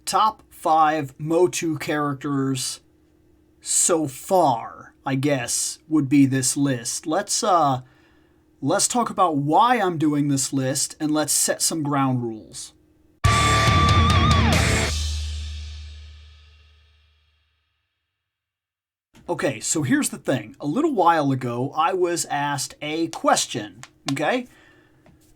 top 5 MOTU characters so far, I guess, would be this list. Let's talk about why I'm doing this list, and let's set some ground rules. Okay, so here's the thing. A little while ago, I was asked a question, okay?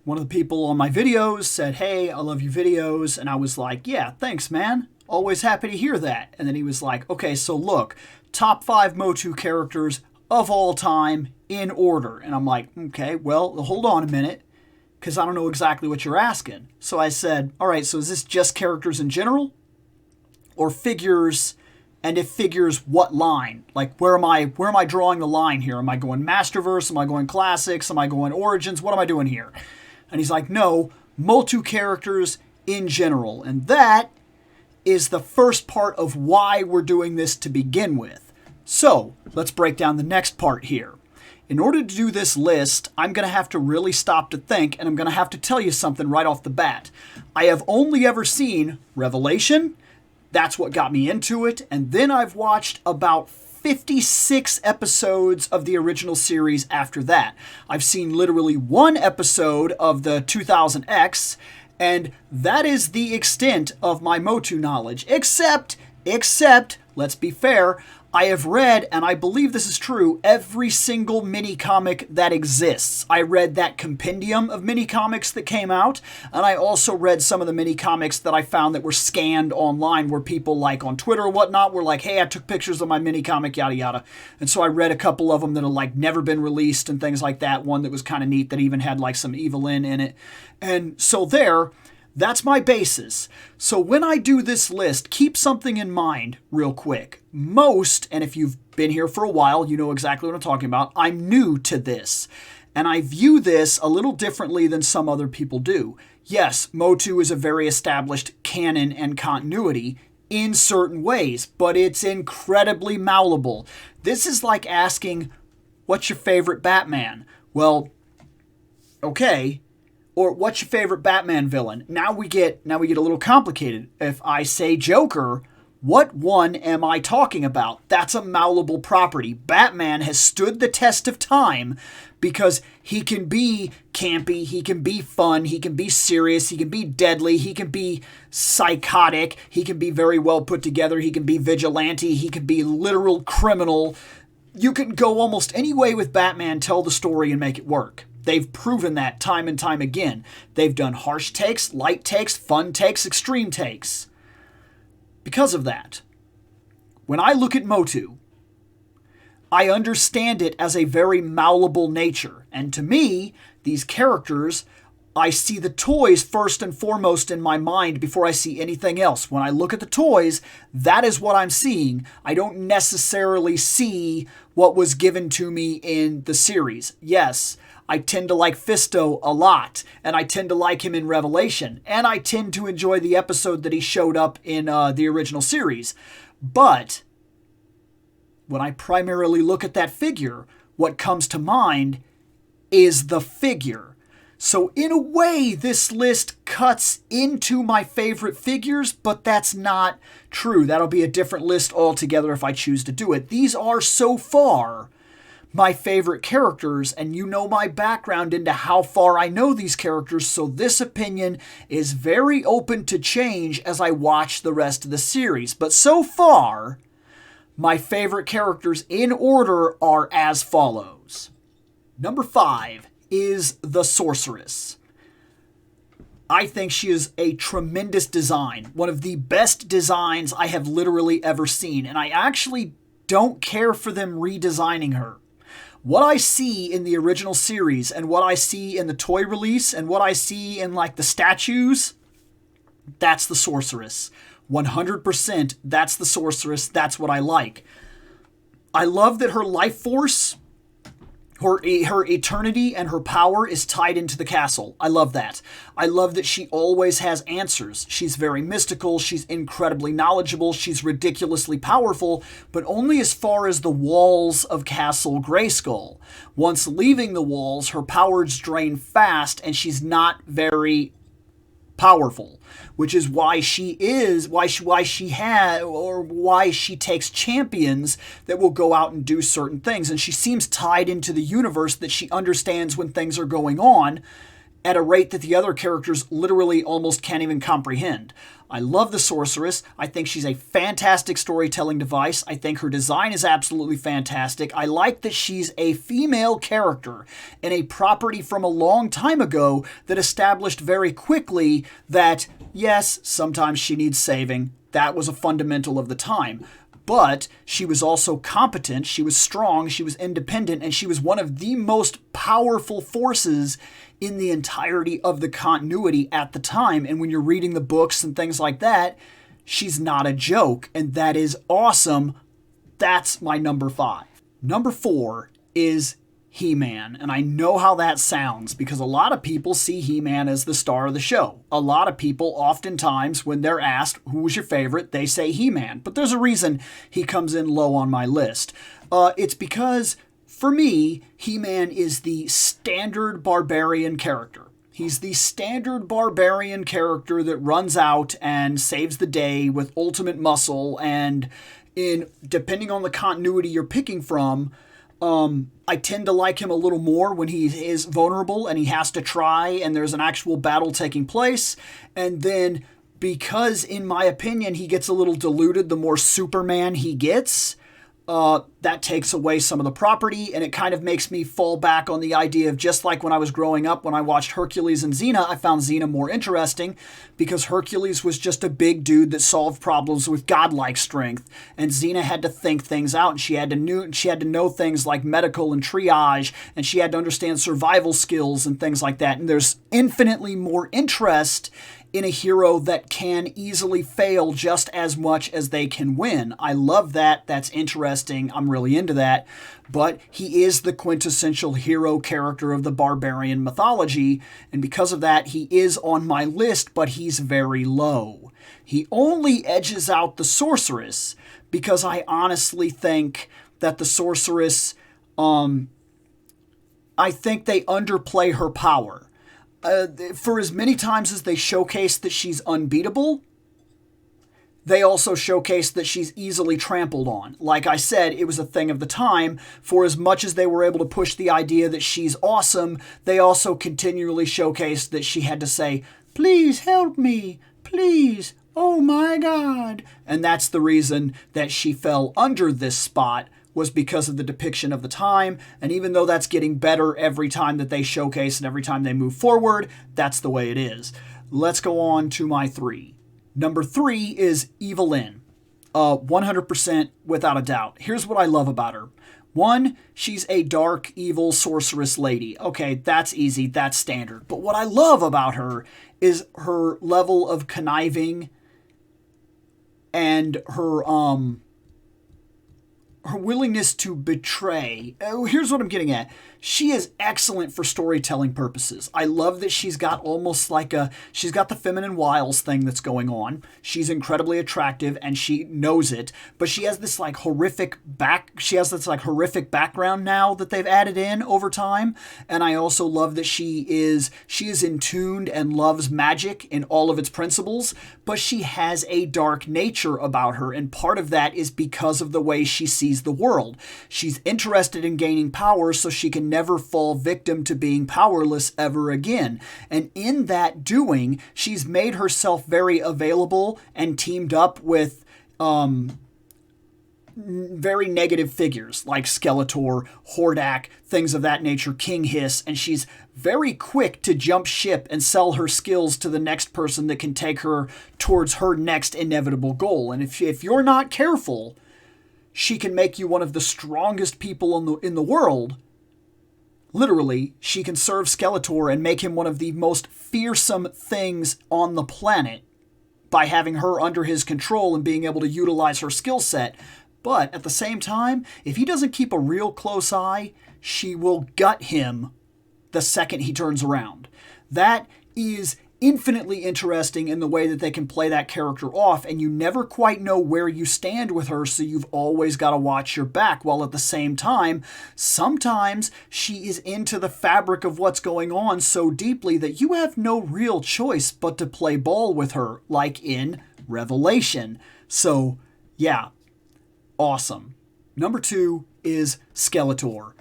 One of the people on my videos said, "Hey, I love your videos." And I was like, "Yeah, thanks, man. Always happy to hear that." And then he was like, "Okay, so look, top 5 MOTU characters of all time in order." And I'm like, "Okay, well, hold on a minute, because I don't know exactly what you're asking." So I said, "All right, so is this just characters in general? Or figures? And if figures, what line? Like, where am I drawing the line here? Am I going Masterverse? Am I going Classics? Am I going Origins? What am I doing here?" And he's like, "No, MOTU characters in general." And that is the first part of why we're doing this to begin with. So, let's break down the next part here. In order to do this list, I'm going to have to really stop to think, and I'm going to have to tell you something right off the bat. I have only ever seen Revelation. That's what got me into it. And then I've watched about 56 episodes of the original series after that. I've seen literally one episode of the 2000X, and that is the extent of my MOTU knowledge. Except, let's be fair, I have read, and I believe this is true, every single mini-comic that exists. I read that compendium of mini-comics that came out, and I also read some of the mini-comics that I found that were scanned online, where people like on Twitter or whatnot were like, "Hey, I took pictures of my mini-comic, yada yada." And so I read a couple of them that have like never been released and things like that. One that was kind of neat that even had like some Evil-Lyn in it. And so that's my basis. So when I do this list, keep something in mind real quick. Most, and if you've been here for a while, you know exactly what I'm talking about, I'm new to this. And I view this a little differently than some other people do. Yes, MOTU is a very established canon and continuity in certain ways, but it's incredibly malleable. This is like asking, "What's your favorite Batman?" Well, okay. Or what's your favorite Batman villain? Now we get a little complicated. If I say Joker, what one am I talking about? That's a malleable property. Batman has stood the test of time because he can be campy, he can be fun, he can be serious, he can be deadly, he can be psychotic, he can be very well put together, he can be vigilante, he can be literal criminal. You can go almost any way with Batman, tell the story, and make it work. They've proven that time and time again. They've done harsh takes, light takes, fun takes, extreme takes. Because of that, when I look at MOTU, I understand it as a very malleable nature. And to me, these characters, I see the toys first and foremost in my mind before I see anything else. When I look at the toys, that is what I'm seeing. I don't necessarily see what was given to me in the series. Yes, I tend to like Fisto a lot, and I tend to like him in Revelation, and I tend to enjoy the episode that he showed up in the original series. But when I primarily look at that figure, what comes to mind is the figure. So in a way, this list cuts into my favorite figures, but that's not true. That'll be a different list altogether if I choose to do it. These are so far my favorite characters, and you know my background into how far I know these characters, so this opinion is very open to change as I watch the rest of the series. But so far, my favorite characters in order are as follows. Number 5 is the Sorceress. I think she is a tremendous design, one of the best designs I have literally ever seen, and I actually don't care for them redesigning her. What I see in the original series and what I see in the toy release and what I see in like the statues, that's the Sorceress. 100% that's the Sorceress. That's what I like. I love that her life force, her eternity and her power is tied into the castle. I love that. I love that she always has answers. She's very mystical. She's incredibly knowledgeable. She's ridiculously powerful, but only as far as the walls of Castle Grayskull. Once leaving the walls, her powers drain fast, and she's not very powerful, which is why she takes champions that will go out and do certain things. And she seems tied into the universe, that she understands when things are going on at a rate that the other characters literally almost can't even comprehend. I love the Sorceress. I think she's a fantastic storytelling device. I think her design is absolutely fantastic. I like that she's a female character and a property from a long time ago that established very quickly that, yes, sometimes she needs saving. That was a fundamental of the time. But she was also competent, she was strong, she was independent, and she was one of the most powerful forces in the entirety of the continuity at the time. And when you're reading the books and things like that, she's not a joke, and that is awesome. That's my number 5. Number 4 is He-Man, and I know how that sounds because a lot of people see He-Man as the star of the show. A lot of people, oftentimes, when they're asked who was your favorite, they say He-Man, but there's a reason he comes in low on my list. It's because, for me, He-Man is the standard barbarian character. He's the standard barbarian character that runs out and saves the day with ultimate muscle, and depending on the continuity you're picking from, I tend to like him a little more when he is vulnerable and he has to try and there's an actual battle taking place. And then because, in my opinion, he gets a little diluted the more Superman he gets, that takes away some of the property, and it kind of makes me fall back on the idea of, just like when I was growing up, when I watched Hercules and Xena, I found Xena more interesting because Hercules was just a big dude that solved problems with godlike strength, and Xena had to think things out, and she had to know things like medical and triage, and she had to understand survival skills and things like that. And there's infinitely more interest in a hero that can easily fail just as much as they can win. I love that. That's interesting. I'm really into that. But he is the quintessential hero character of the barbarian mythology, and because of that, he is on my list, but he's very low. He only edges out the Sorceress because I honestly think that the Sorceress, I think they underplay her power. For as many times as they showcase that she's unbeatable, they also showcase that she's easily trampled on. Like I said, it was a thing of the time. For as much as they were able to push the idea that she's awesome, they also continually showcased that she had to say, "Please help me, please, oh my God." And that's the reason that she fell under this spot, was because of the depiction of the time. And even though that's getting better every time that they showcase and every time they move forward, that's the way it is. Let's go on to my 3. Number 3 is Evil-Lyn. 100% without a doubt. Here's what I love about her. 1, she's a dark, evil sorceress lady. Okay, that's easy, that's standard. But what I love about her is her level of conniving and her willingness to betray. Here's what I'm getting at. She is excellent for storytelling purposes. I love that she's got almost like she's got the feminine wiles thing that's going on. She's incredibly attractive and she knows it, but she has this horrific background now that they've added in over time. And I also love that she is in tune and loves magic in all of its principles, but she has a dark nature about her, and part of that is because of the way she sees the world. She's interested in gaining power so she can never fall victim to being powerless ever again. And in that doing, she's made herself very available and teamed up with very negative figures like Skeletor, Hordak, things of that nature, King Hiss, and she's very quick to jump ship and sell her skills to the next person that can take her towards her next inevitable goal. And if you're not careful, she can make you one of the strongest people in the world. Literally, she can serve Skeletor and make him one of the most fearsome things on the planet by having her under his control and being able to utilize her skill set. But at the same time, if he doesn't keep a real close eye, she will gut him the second he turns around. That is infinitely interesting in the way that they can play that character off, and you never quite know where you stand with her, so you've always got to watch your back, while at the same time, sometimes she is into the fabric of what's going on so deeply that you have no real choice but to play ball with her, like in Revelation. So, yeah, awesome. Number 2 is Skeletor.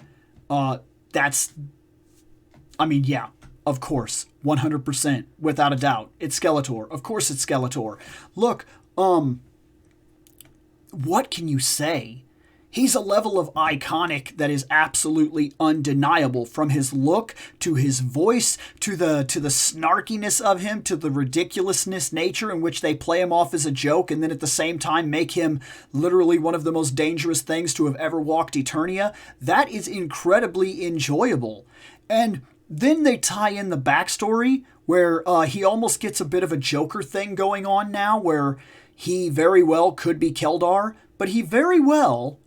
Yeah, of course, 100%, without a doubt. It's Skeletor. Of course it's Skeletor. Look, what can you say? He's a level of iconic that is absolutely undeniable, from his look to his voice to the snarkiness of him to the ridiculousness nature in which they play him off as a joke and then at the same time make him literally one of the most dangerous things to have ever walked Eternia. That is incredibly enjoyable. And then they tie in the backstory where he almost gets a bit of a Joker thing going on now, where he very well could be Keldar, but he very well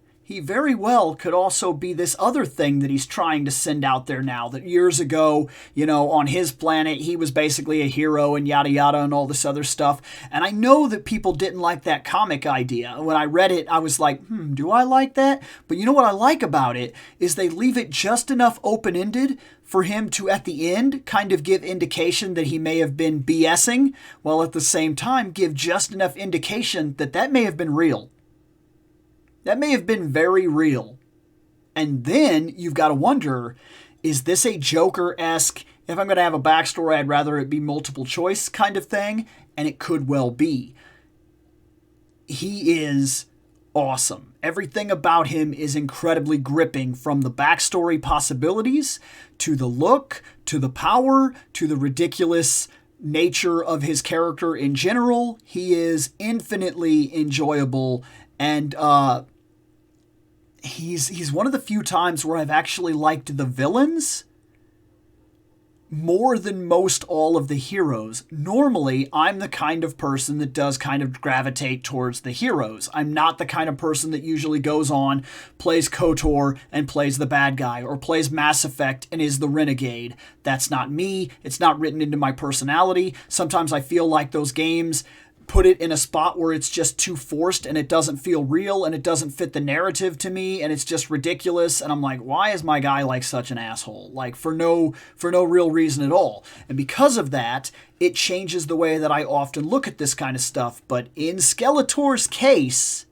could also be this other thing that he's trying to send out there now, that years ago, on his planet, he was basically a hero and yada yada and all this other stuff. And I know that people didn't like that comic idea. When I read it, I was like, do I like that? But you know what I like about it is they leave it just enough open-ended for him to, at the end, kind of give indication that he may have been BSing, while at the same time give just enough indication that may have been real. That may have been very real. And then you've got to wonder, is this a Joker-esque, if I'm going to have a backstory, I'd rather it be multiple choice kind of thing? And it could well be. He is awesome. Everything about him is incredibly gripping, from the backstory possibilities, to the look, to the power, to the ridiculous nature of his character in general. He is infinitely enjoyable, and he's one of the few times where I've actually liked the villains more than most all of the heroes. Normally, I'm the kind of person that does kind of gravitate towards the heroes. I'm not the kind of person that usually goes on, plays KOTOR and plays the bad guy, or plays Mass Effect and is the renegade. That's not me. It's not written into my personality. Sometimes I feel like those games put it in a spot where it's just too forced and it doesn't feel real and it doesn't fit the narrative to me and it's just ridiculous, and I'm like, why is my guy like such an asshole? Like, for no real reason at all. And because of that, it changes the way that I often look at this kind of stuff. But in Skeletor's case,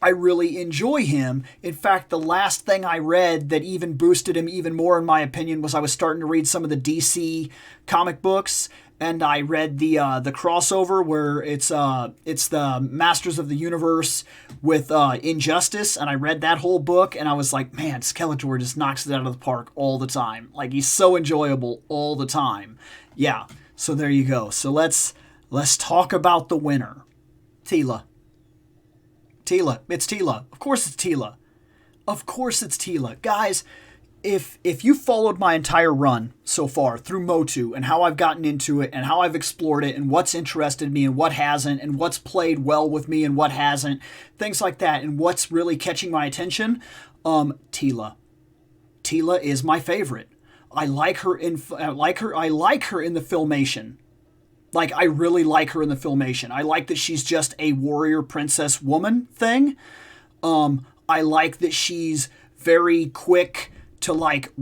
I really enjoy him. In fact, the last thing I read that even boosted him even more, in my opinion, was I was starting to read some of the DC comic books, and I read the crossover where it's the Masters of the Universe with Injustice, and I read that whole book, and I was like, man, Skeletor just knocks it out of the park all the time. Like, he's so enjoyable all the time. Yeah, so there you go. So let's talk about the winner. Teela. It's Teela. Of course it's Teela. Of course it's Teela. Guys, if you followed my entire run so far through MOTU and how I've gotten into it and how I've explored it and what's interested me and what hasn't and what's played well with me and what hasn't, things like that, and what's really catching my attention, Teela. Teela is my favorite. I like her in the Filmation. Like, I really like her in the Filmation. I like that she's just a warrior princess woman thing. I like that she's very quick to, like,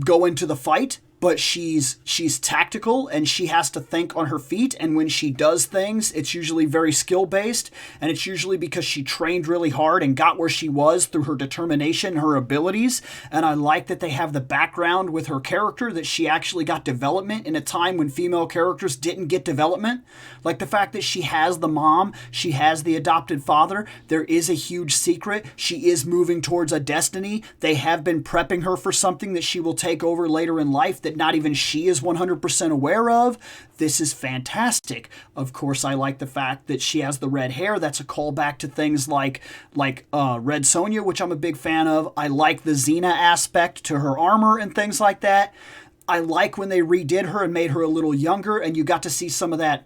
go into the fight, but she's tactical and she has to think on her feet, and when she does things, it's usually very skill-based, and it's usually because she trained really hard and got where she was through her determination, her abilities. And I like that they have the background with her character, that she actually got development in a time when female characters didn't get development. Like the fact that she has the mom, she has the adopted father, there is a huge secret, she is moving towards a destiny, they have been prepping her for something that she will take over later in life that not even she is 100% aware of. This is fantastic. Of course, I like the fact that she has the red hair. That's a callback to things like Red Sonja, which I'm a big fan of. I like the Xena aspect to her armor and things like that. I like when they redid her and made her a little younger, and you got to see some of that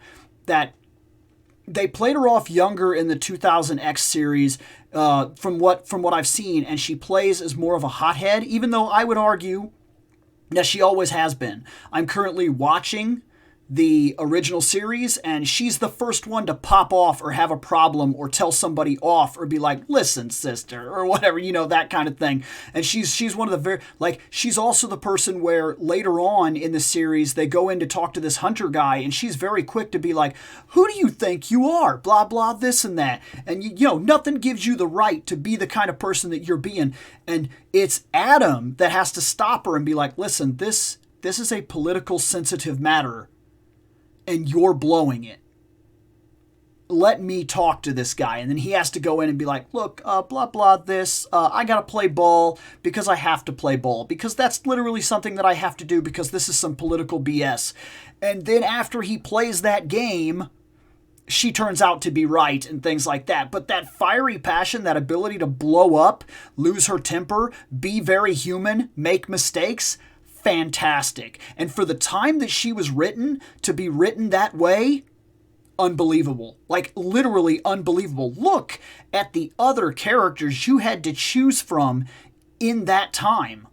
they played her off younger in the 2000X series, from what I've seen, and she plays as more of a hothead, even though I would argue that she always has been. I'm currently watching the original series, and she's the first one to pop off or have a problem or tell somebody off or be like, listen, sister, or whatever, that kind of thing. And she's one of the very, she's also the person where later on in the series, they go in to talk to this hunter guy, and she's very quick to be like, who do you think you are? Blah, blah, this and that. And, nothing gives you the right to be the kind of person that you're being. And it's Adam that has to stop her and be like, listen, this is a political sensitive matter, and you're blowing it. Let me talk to this guy. And then he has to go in and be like, look, blah, blah, this. I got to play ball because I have to play ball. Because that's literally something that I have to do because this is some political BS. And then after he plays that game, she turns out to be right and things like that. But that fiery passion, that ability to blow up, lose her temper, be very human, make mistakes, fantastic. And for the time that she was written, to be written that way, unbelievable. Literally unbelievable. Look at the other characters you had to choose from in that time.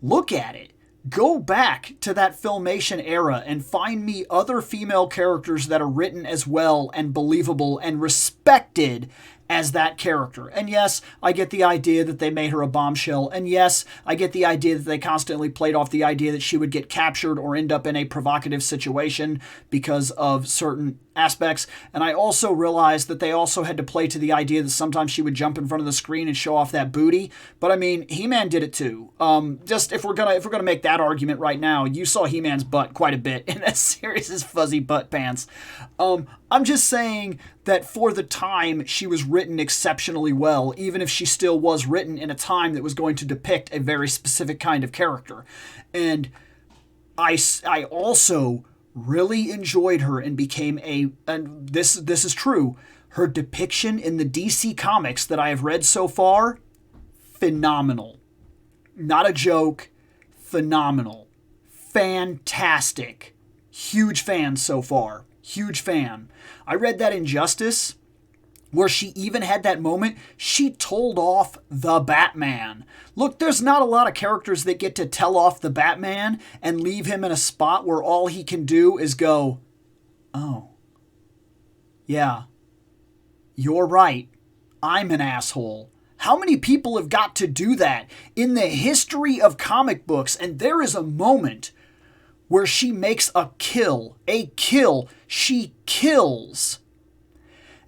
Look at it. Go back to that Filmation era and find me other female characters that are written as well and believable and respected as that character. And yes, I get the idea that they made her a bombshell. And yes, I get the idea that they constantly played off the idea that she would get captured or end up in a provocative situation because of certain aspects. And I also realized that they also had to play to the idea that sometimes she would jump in front of the screen and show off that booty. But I mean, He-Man did it too. Just if we're gonna make that argument right now, you saw He-Man's butt quite a bit in that series' fuzzy butt pants. I'm just saying that for the time, she was written exceptionally well, even if she still was written in a time that was going to depict a very specific kind of character. And I also really enjoyed her and became and this is true, her depiction in the DC comics that I have read so far, phenomenal. Not a joke, phenomenal. Fantastic. Huge fan so far. Huge fan. I read that Injustice, where she even had that moment, she told off the Batman. Look, there's not a lot of characters that get to tell off the Batman and leave him in a spot where all he can do is go, oh, yeah, you're right, I'm an asshole. How many people have got to do that in the history of comic books? And there is a moment where she makes a kill, she kills.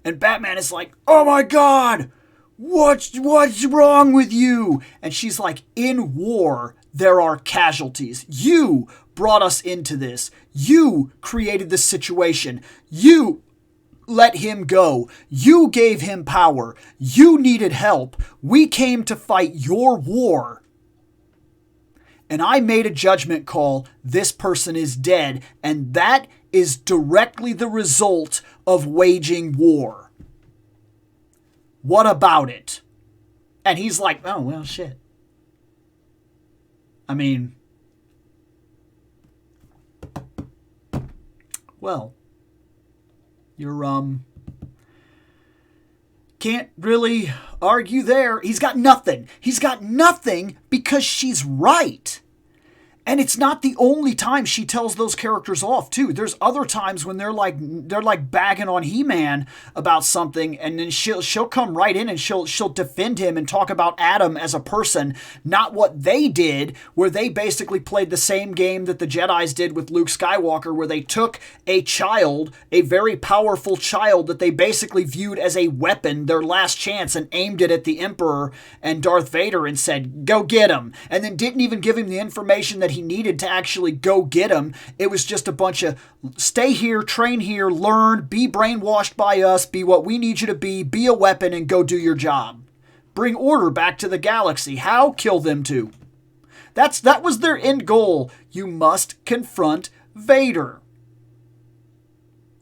And Batman is like, oh my God, what's wrong with you? And she's like, in war, there are casualties. You brought us into this. You created this situation. You let him go. You gave him power. You needed help. We came to fight your war. And I made a judgment call, this person is dead, and that is directly the result of waging war. What about it? And he's like, oh, well, shit. I mean, well, you're, can't really argue there. He's got nothing. He's got nothing because she's right. And it's not the only time she tells those characters off, too. There's other times when they're like bagging on He-Man about something, and then she'll come right in and she'll defend him and talk about Adam as a person, not what they did, where they basically played the same game that the Jedis did with Luke Skywalker, where they took a child, a very powerful child that they basically viewed as a weapon, their last chance, and aimed it at the Emperor and Darth Vader and said, go get him, and then didn't even give him the information that he needed to actually go get him. It was just a bunch of stay here, train here, learn, be brainwashed by us, be what we need you to be a weapon, and go do your job. Bring order back to the galaxy. How? Kill them too. That was their end goal. You must confront Vader.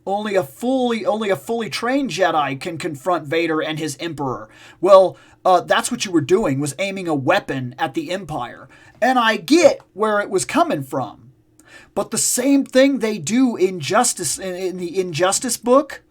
Only a fully trained Jedi can confront Vader and his Emperor. Well, that's what you were doing, was aiming a weapon at the Empire. And I get where it was coming from. But the same thing they do in the Injustice book,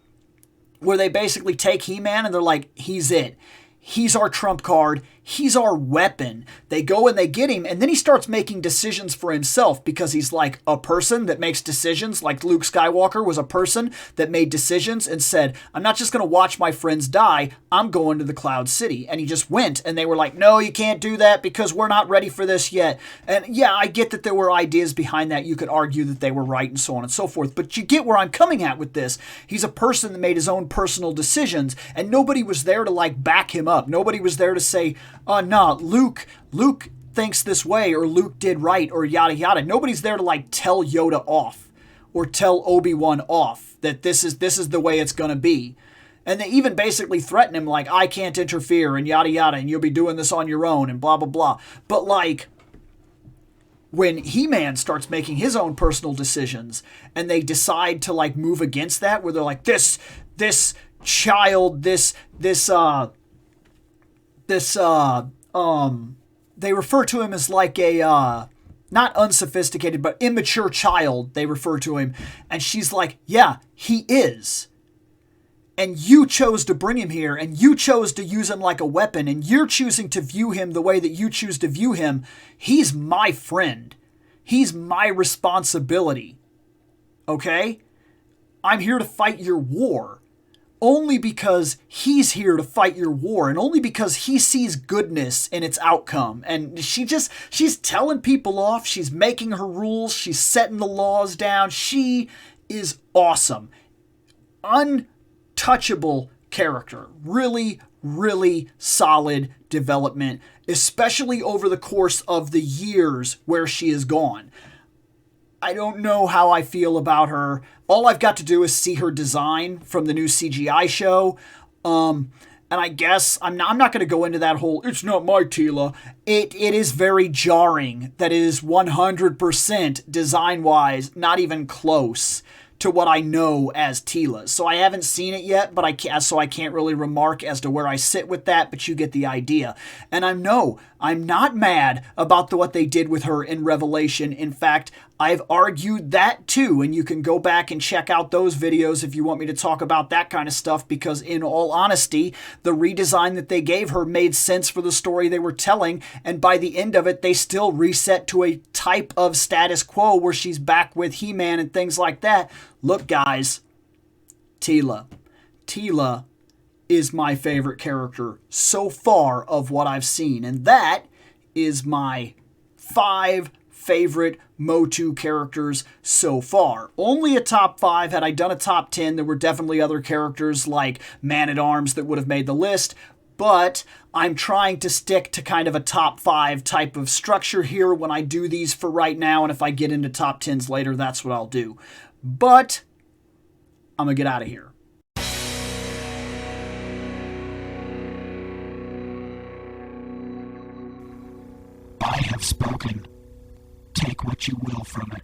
where they basically take He-Man and they're like, he's it. He's our trump card. he's our weapon. They go and they get him, and then he starts making decisions for himself because he's like a person that makes decisions, like Luke Skywalker was a person that made decisions and said, I'm not just going to watch my friends die, I'm going to the Cloud City. And he just went, and they were like, no, you can't do that because we're not ready for this yet. And yeah, I get that there were ideas behind that. You could argue that they were right and so on and so forth, but you get where I'm coming at with this. He's a person that made his own personal decisions, and nobody was there to like back him up. Nobody was there to say, nah, Luke thinks this way, or Luke did right, or yada yada. Nobody's there to like tell Yoda off or tell Obi-Wan off that this is the way it's gonna be. And they even basically threaten him like, I can't interfere and yada yada, and you'll be doing this on your own and blah blah blah. But like, when He-Man starts making his own personal decisions and they decide to like move against that, where they're like, this child, they refer to him as like a, not unsophisticated, but immature child, they refer to him. And she's like, yeah, he is. And you chose to bring him here, and you chose to use him like a weapon, and you're choosing to view him the way that you choose to view him. He's my friend. He's my responsibility. Okay? I'm here to fight your war. Only because he's here to fight your war, and only because he sees goodness in its outcome. And she's telling people off. She's making her rules. She's setting the laws down. She is awesome. Untouchable character. Really, really solid development, especially over the course of the years where she is gone. I don't know how I feel about her. All I've got to do is see her design from the new CGI show. And I guess I'm not going to go into that whole, it's not my Teela. It is very jarring that it is 100% design-wise not even close to what I know as Teela. So I haven't seen it yet, but I can't really remark as to where I sit with that, but you get the idea. And I'm not mad about what they did with her in Revelation. In fact, I've argued that too, and you can go back and check out those videos if you want me to talk about that kind of stuff, because in all honesty, the redesign that they gave her made sense for the story they were telling, and by the end of it, they still reset to a type of status quo where she's back with He-Man and things like that. Look, guys, Teela is my favorite character so far of what I've seen, and that is my 5 favorite MOTU characters so far. Only a top 5. Had I done a top 10, there were definitely other characters like Man-at-Arms that would have made the list, but I'm trying to stick to kind of a top 5 type of structure here when I do these for right now, and if I get into top 10s later, that's what I'll do. But I'm gonna get out of here. I have spoken. Take what you will from it.